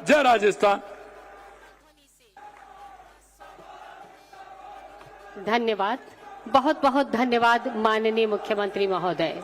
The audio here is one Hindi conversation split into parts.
जय राजस्थान। धन्यवाद, बहुत बहुत धन्यवाद माननीय मुख्यमंत्री महोदय।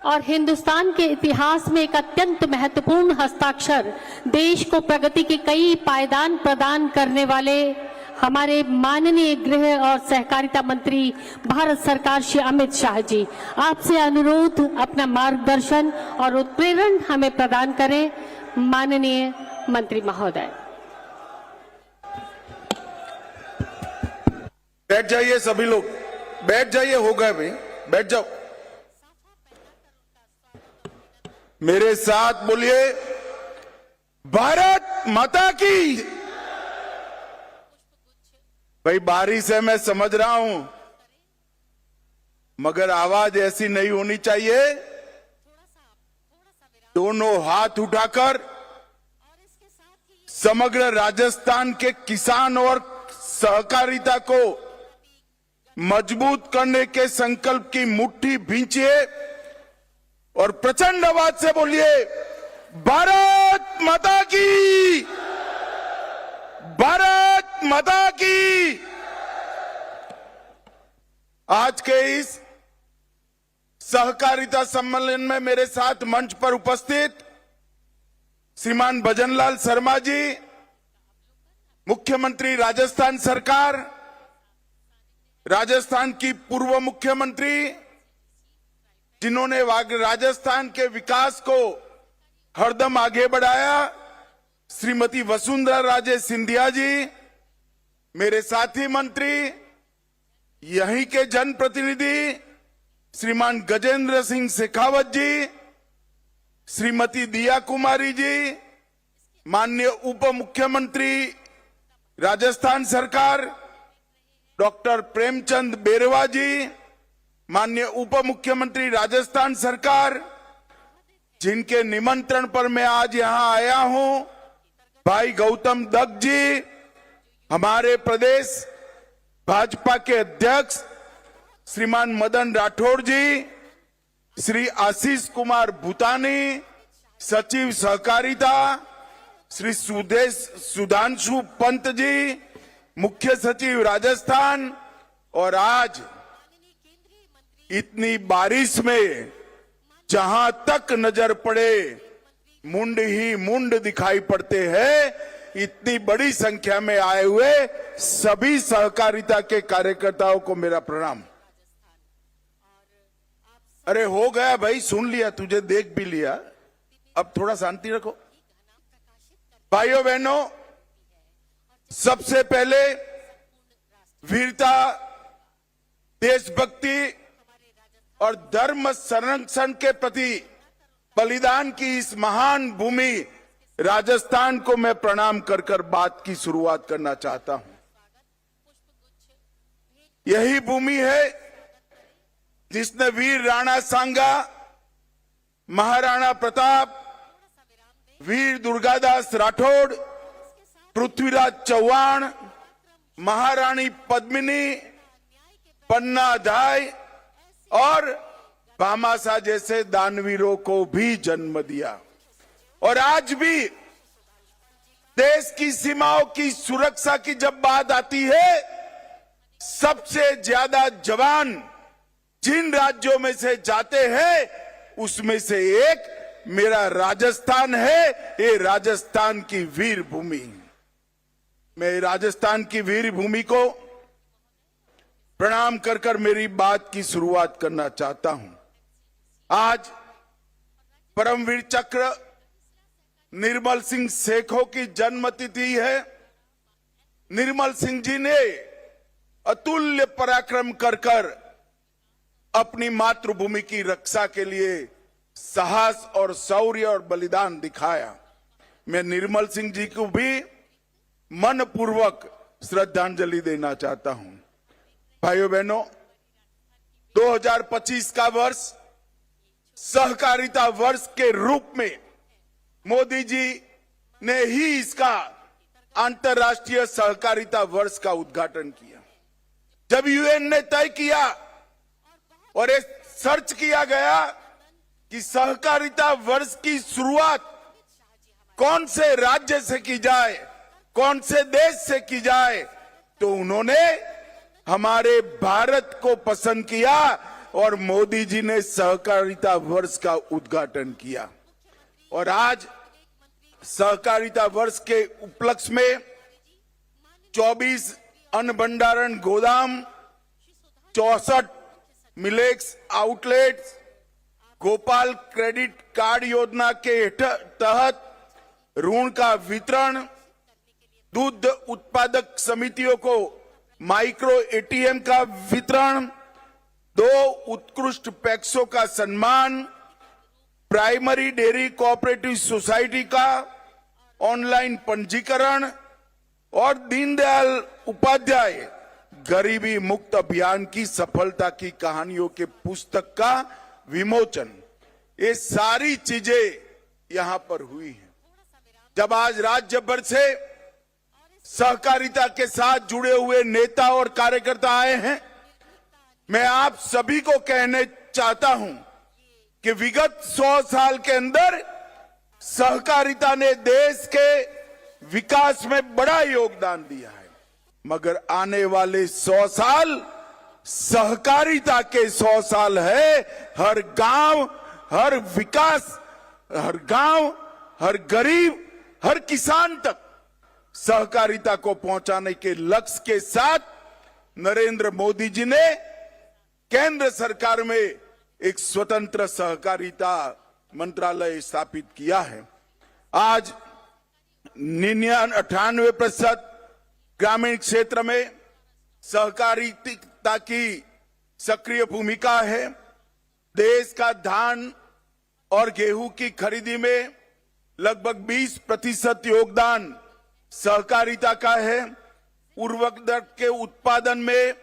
और हिंदुस्तान के इतिहास में एक अत्यंत महत्वपूर्ण हस्ताक्षर, देश को प्रगति के कई पायदान प्रदान करने वाले हमारे माननीय गृह और सहकारिता मंत्री भारत सरकार श्री अमित शाह जी, आपसे अनुरोध अपना मार्गदर्शन और उत्प्रेरण हमें प्रदान करें माननीय मंत्री महोदय। बैठ जाइए सभी लोग, बैठ जाइए, हो गए भाई, बैठ जाओ। मेरे साथ बोलिए, भारत माता की। भाई बारिश है, मैं समझ रहा हूं, मगर आवाज ऐसी नहीं होनी चाहिए। दोनों हाथ उठाकर समग्र राजस्थान के किसान और सहकारिता को मजबूत करने के संकल्प की मुट्ठी भींचिए और प्रचंड आवाज से बोलिए, भारत माता की, भारत माता की। आज के इस सहकारिता सम्मेलन में मेरे साथ मंच पर उपस्थित श्रीमान भजनलाल शर्मा जी, मुख्यमंत्री राजस्थान सरकार, राजस्थान की पूर्व मुख्यमंत्री जिन्होंने राजस्थान के विकास को हरदम आगे बढ़ाया, श्रीमती वसुंधरा राजे सिंधिया जी, मेरे साथी मंत्री, यहीं के जनप्रतिनिधि श्रीमान गजेंद्र सिंह शेखावत जी, श्रीमती दिया कुमारी जी, माननीय उप मुख्यमंत्री राजस्थान सरकार डॉक्टर प्रेमचंद बेरवा जी, माननीय उप मुख्यमंत्री राजस्थान सरकार, जिनके निमंत्रण पर मैं आज यहां आया हूं, भाई गौतम दत्त जी, हमारे प्रदेश भाजपा के अध्यक्ष श्रीमान मदन राठौड़ जी, श्री आशीष कुमार भूतानी, सचिव सहकारिता श्री सुधांशु पंत जी, मुख्य सचिव राजस्थान, और आज इतनी बारिश में जहां तक नजर पड़े मुंड ही मुंड दिखाई पड़ते हैं, इतनी बड़ी संख्या में आए हुए सभी सहकारिता के कार्यकर्ताओं को मेरा प्रणाम। अरे हो गया भाई, सुन लिया, तुझे देख भी लिया, अब थोड़ा शांति रखो। भाइयों बहनों, सबसे पहले वीरता, देशभक्ति और धर्म संरक्षण के प्रति बलिदान की इस महान भूमि राजस्थान को मैं प्रणाम कर बात की शुरुआत करना चाहता हूं। यही भूमि है जिसने वीर राणा सांगा, महाराणा प्रताप, वीर दुर्गादास राठौड़, पृथ्वीराज चौहान, महारानी पद्मिनी, पन्ना धाय और भामाशाह जैसे दानवीरों को भी जन्म दिया। और आज भी देश की सीमाओं की सुरक्षा की जब बात आती है, सबसे ज्यादा जवान जिन राज्यों में से जाते हैं उसमें से एक मेरा राजस्थान है। ये राजस्थान की वीर भूमि, मैं राजस्थान की वीर भूमि को प्रणाम कर मेरी बात की शुरुआत करना चाहता हूं। आज परमवीर चक्र निर्मल सिंह सेखों की जन्मतिथि है। निर्मल सिंह जी ने अतुल्य पराक्रम कर अपनी मातृभूमि की रक्षा के लिए साहस और शौर्य और बलिदान दिखाया। मैं निर्मल सिंह जी को भी मनपूर्वक श्रद्धांजलि देना चाहता हूं। भाइयों बहनों, 2025 का वर्ष सहकारिता वर्ष के रूप में मोदी जी ने ही इसका अंतर्राष्ट्रीय सहकारिता वर्ष का उद्घाटन किया। जब यूएन ने तय किया और ये सर्च किया गया कि सहकारिता वर्ष की शुरुआत कौन से राज्य से की जाए, कौन से देश से की जाए, तो उन्होंने हमारे भारत को पसंद किया और मोदी जी ने सहकारिता वर्ष का उद्घाटन किया। और आज सहकारिता वर्ष के उपलक्ष्य में 24 अन्न भंडारण गोदाम, 64 millets outlets, Gopal credit card योजना के तहत ऋण का वितरण, दूध उत्पादक समितियों को माइक्रो एटीएम का वितरण, 2 उत्कृष्ट पैक्सों का सम्मान, प्राइमरी डेयरी कोऑपरेटिव सोसाइटी का ऑनलाइन पंजीकरण और दीनदयाल उपाध्याय गरीबी मुक्त अभियान की सफलता की कहानियों के पुस्तक का विमोचन, ये सारी चीजें यहां पर हुई हैं। जब आज राज्य भर से सहकारिता के साथ जुड़े हुए नेता और कार्यकर्ता आए हैं, मैं आप सभी को कहने चाहता हूं कि विगत 100 साल के अंदर सहकारिता ने देश के विकास में बड़ा योगदान दिया है, मगर आने वाले 100 साल सहकारिता के 100 साल है। हर गांव, हर विकास, हर गांव, हर गरीब, हर किसान तक सहकारिता को पहुंचाने के लक्ष्य के साथ नरेंद्र मोदी जी ने केंद्र सरकार में एक स्वतंत्र सहकारिता मंत्रालय स्थापित किया है। आज 98% ग्रामीण क्षेत्र में सहकारिता की सक्रिय भूमिका है। देश का धान और गेहूं की खरीदी में लगभग 20% योगदान सहकारिता का है। उर्वरक के उत्पादन में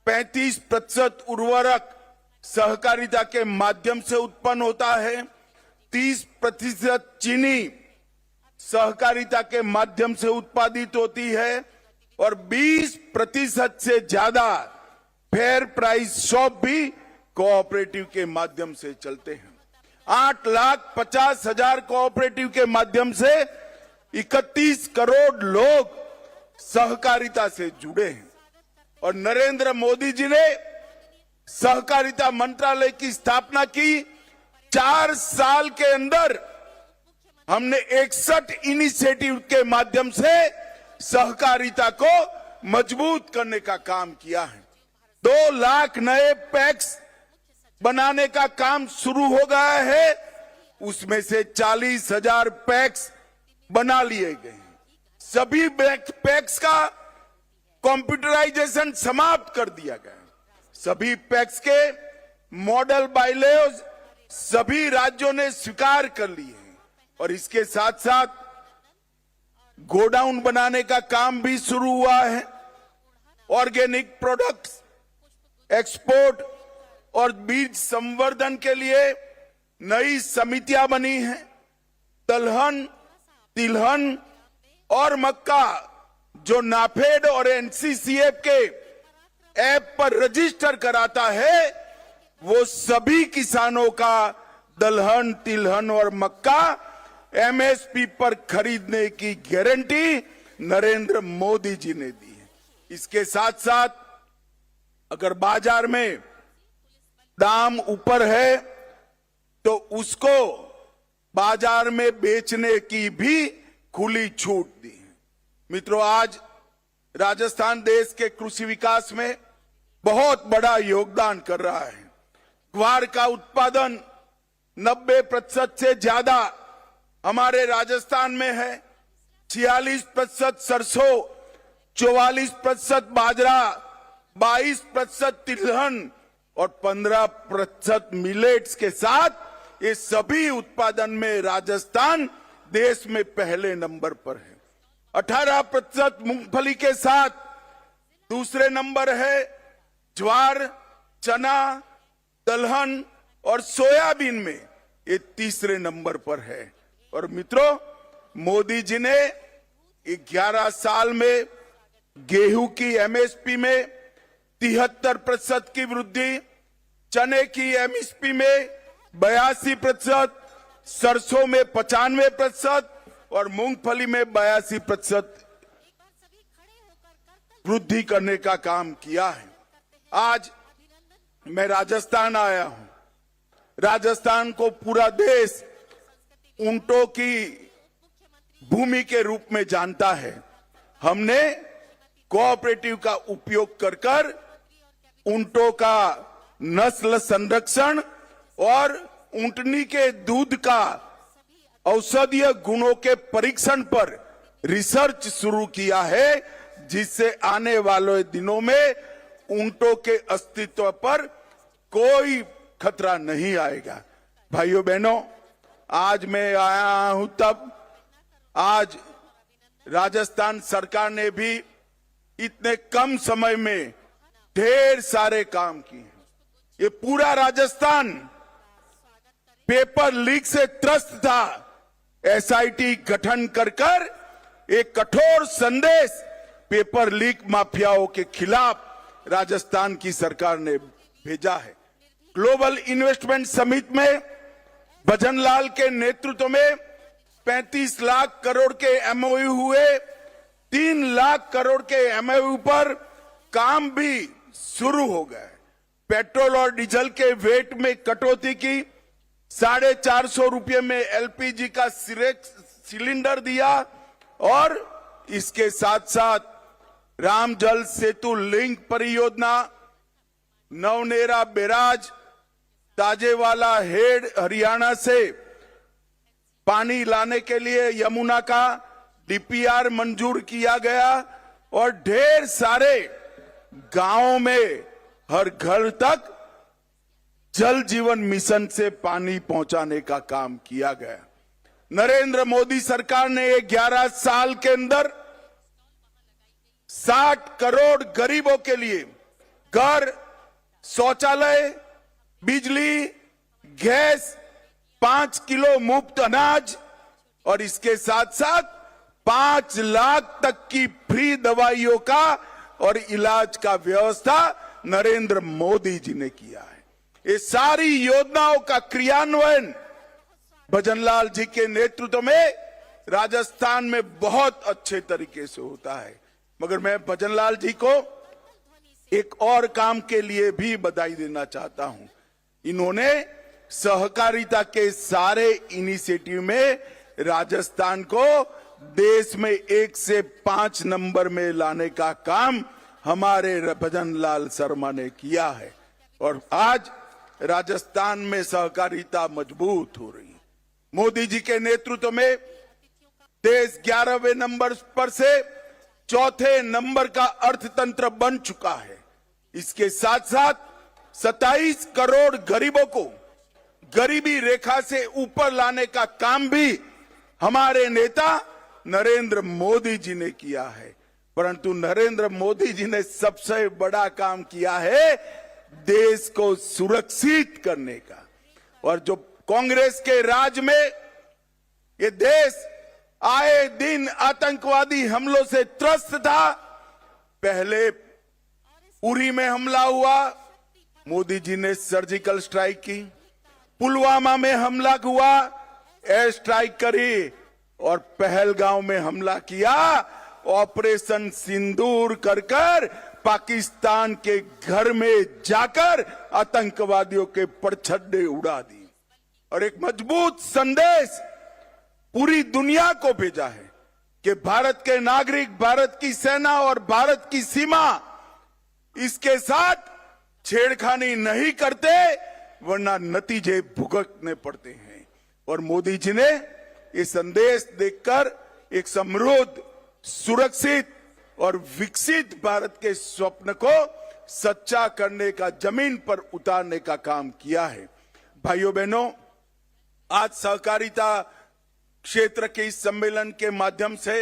35% उर्वरक सहकारिता के माध्यम से उत्पन्न होता है। 30% चीनी सहकारिता के माध्यम से उत्पादित होती है और 20% से ज्यादा फेयर प्राइस शॉप भी कोऑपरेटिव के माध्यम से चलते हैं। 8,50,000 कोऑपरेटिव के माध्यम से 31 करोड़ लोग सहकारिता से जुड़े हैं। और नरेंद्र मोदी जी ने सहकारिता मंत्रालय की स्थापना की। 4 साल के अंदर हमने 61 इनिशिएटिव के माध्यम से सहकारिता को मजबूत करने का काम किया है। 2 लाख नए पैक्स बनाने का काम शुरू हो गया है, उसमें से 40,000 पैक्स बना लिए गए हैं। सभी पैक्स का कंप्यूटराइजेशन समाप्त कर दिया गया है। सभी पैक्स के मॉडल बायलॉज सभी राज्यों ने स्वीकार कर लिए हैं और इसके साथ साथ गोडाउन बनाने का काम भी शुरू हुआ है। ऑर्गेनिक प्रोडक्ट्स एक्सपोर्ट और बीज संवर्धन के लिए नई समितियां बनी हैं। दलहन, तिलहन और मक्का जो नाफेड और एनसीसीएफ के ऐप पर रजिस्टर कराता है, वो सभी किसानों का दलहन, तिलहन और मक्का एमएसपी पर खरीदने की गारंटी नरेंद्र मोदी जी ने दी है। इसके साथ साथ अगर बाजार में दाम ऊपर है तो उसको बाजार में बेचने की भी खुली छूट दी है। मित्रों, आज राजस्थान देश के कृषि विकास में बहुत बड़ा योगदान कर रहा है। ग्वार का उत्पादन 90% से ज्यादा हमारे राजस्थान में है। 46% सरसों, 44% बाजरा, 22% तिलहन और 15% मिलेट्स के साथ ये सभी उत्पादन में राजस्थान देश में पहले नंबर पर है। 18% मूंगफली के साथ दूसरे नंबर है। ज्वार, चना, दलहन और सोयाबीन में ये तीसरे नंबर पर है। और मित्रों, मोदी जी ने 11 साल में गेहूं की एमएसपी में 73% की वृद्धि, चने की एमएसपी में 82%, सरसों में 95% और मूंगफली में 82% वृद्धि करने का काम किया है। आज मैं राजस्थान आया हूं। राजस्थान को पूरा देश ऊंटों की भूमि के रूप में जानता है। हमने कोऑपरेटिव का उपयोग कर ऊंटों का नस्ल संरक्षण और ऊंटनी के दूध का औषधीय गुणों के परीक्षण पर रिसर्च शुरू किया है, जिससे आने वाले दिनों में ऊंटों के अस्तित्व पर कोई खतरा नहीं आएगा। भाइयों बहनों, आज मैं आया हूं तब आज राजस्थान सरकार ने भी इतने कम समय में ढेर सारे काम किए हैं। ये पूरा राजस्थान पेपर लीक से त्रस्त था। एसआईटी गठन कर एक कठोर संदेश पेपर लीक माफियाओं के खिलाफ राजस्थान की सरकार ने भेजा है। ग्लोबल इन्वेस्टमेंट समिट में भजनलाल के नेतृत्व में 35 लाख करोड़ के एमओयू हुए। 3 लाख करोड़ के एमओयू पर काम भी शुरू हो गए। पेट्रोल और डीजल के वेट में कटौती की, 450 रुपये में एलपीजी का सिलेंडर दिया और इसके साथ साथ राम जल सेतु लिंक परियोजना, नवनेरा बैराज, ताजेवाला हेड हरियाणा से पानी लाने के लिए यमुना का डीपीआर मंजूर किया गया और ढेर सारे गांवों में हर घर तक जल जीवन मिशन से पानी पहुंचाने का काम किया गया। नरेंद्र मोदी सरकार ने 11 साल के अंदर 60 करोड़ गरीबों के लिए घर, शौचालय, बिजली, गैस, 5 किलो मुफ्त अनाज और इसके साथ साथ 5 लाख तक की फ्री दवाइयों का और इलाज का व्यवस्था नरेंद्र मोदी जी ने किया है। ये सारी योजनाओं का क्रियान्वयन भजनलाल जी के नेतृत्व में राजस्थान में बहुत अच्छे तरीके से होता है। मगर मैं भजनलाल जी को एक और काम के लिए भी बधाई देना चाहता हूं। इन्होंने सहकारिता के सारे इनिशिएटिव में राजस्थान को देश में 1 से 5 नंबर में लाने का काम हमारे भजनलाल शर्मा ने किया है और आज राजस्थान में सहकारिता मजबूत हो रही है। मोदी जी के नेतृत्व में देश 11वें नंबर पर से 4थे नंबर का अर्थतंत्र बन चुका है। इसके साथ साथ 27 करोड़ गरीबों को गरीबी रेखा से ऊपर लाने का काम भी हमारे नेता नरेंद्र मोदी जी ने किया है। परंतु नरेंद्र मोदी जी ने सबसे बड़ा काम किया है देश को सुरक्षित करने का। और जो कांग्रेस के राज में ये देश आए दिन आतंकवादी हमलों से त्रस्त था। पहले उरी में हमला हुआ, मोदी जी ने सर्जिकल स्ट्राइक की। पुलवामा में हमला हुआ, एयर स्ट्राइक करी और पहलगांव में हमला किया। ऑपरेशन सिंदूर कर पाकिस्तान के घर में जाकर आतंकवादियों के परछड्डे उड़ा दी और एक मजबूत संदेश पूरी दुनिया को भेजा है कि भारत के नागरिक, भारत की सेना और भारत की सीमा इसके साथ छेड़खानी नहीं करते, वरना नतीजे भुगतने पड़ते हैं। और मोदी जी ने ये संदेश देकर एक समृद्ध, सुरक्षित और विकसित भारत के स्वप्न को सच्चा करने का, जमीन पर उतारने का काम किया है। भाइयों बहनों, आज सहकारिता क्षेत्र के इस सम्मेलन के माध्यम से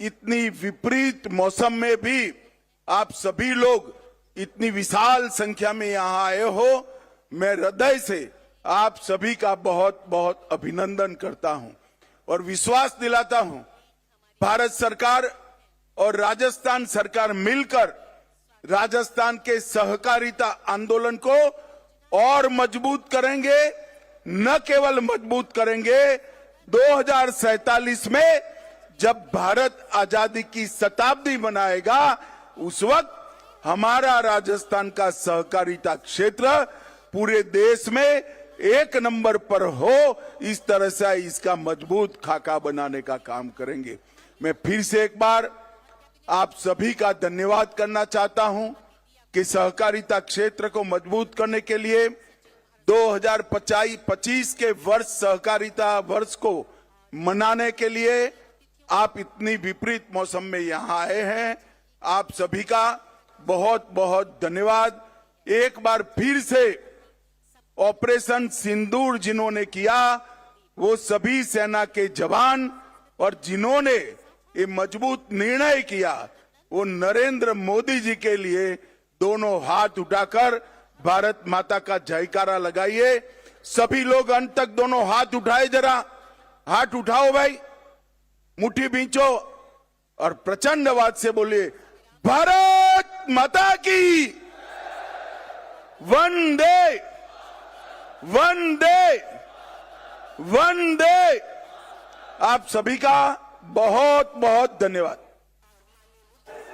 इतनी विपरीत मौसम में भी आप सभी लोग इतनी विशाल संख्या में यहां आए हो। मैं हृदय से आप सभी का बहुत बहुत अभिनंदन करता हूं और विश्वास दिलाता हूं भारत सरकार और राजस्थान सरकार मिलकर राजस्थान के सहकारिता आंदोलन को और मजबूत करेंगे न केवल मजबूत करेंगे, 2047 में जब भारत आजादी की शताब्दी मनाएगा उस वक्त हमारा राजस्थान का सहकारिता क्षेत्र पूरे देश में एक नंबर पर हो, इस तरह से इसका मजबूत खाका बनाने का काम करेंगे। मैं फिर से एक बार आप सभी का धन्यवाद करना चाहता हूं कि सहकारिता क्षेत्र को मजबूत करने के लिए 2025 के वर्ष सहकारिता वर्ष को मनाने के लिए आप इतनी विपरीत मौसम में यहां आए हैं। आप सभी का बहुत बहुत धन्यवाद। एक बार फिर से ऑपरेशन सिंदूर जिन्होंने किया वो सभी सेना के जवान और जिन्होंने ये मजबूत निर्णय किया वो नरेंद्र मोदी जी के लिए दोनों हाथ उठाकर भारत माता का जयकारा लगाइए। सभी लोग अंत तक दोनों हाथ उठाए, जरा हाथ उठाओ भाई, मुट्ठी बींचो और प्रचंड आवाज से बोलिए भारत माता की वंदे वंदे वंदे। आप सभी का बहुत बहुत धन्यवाद।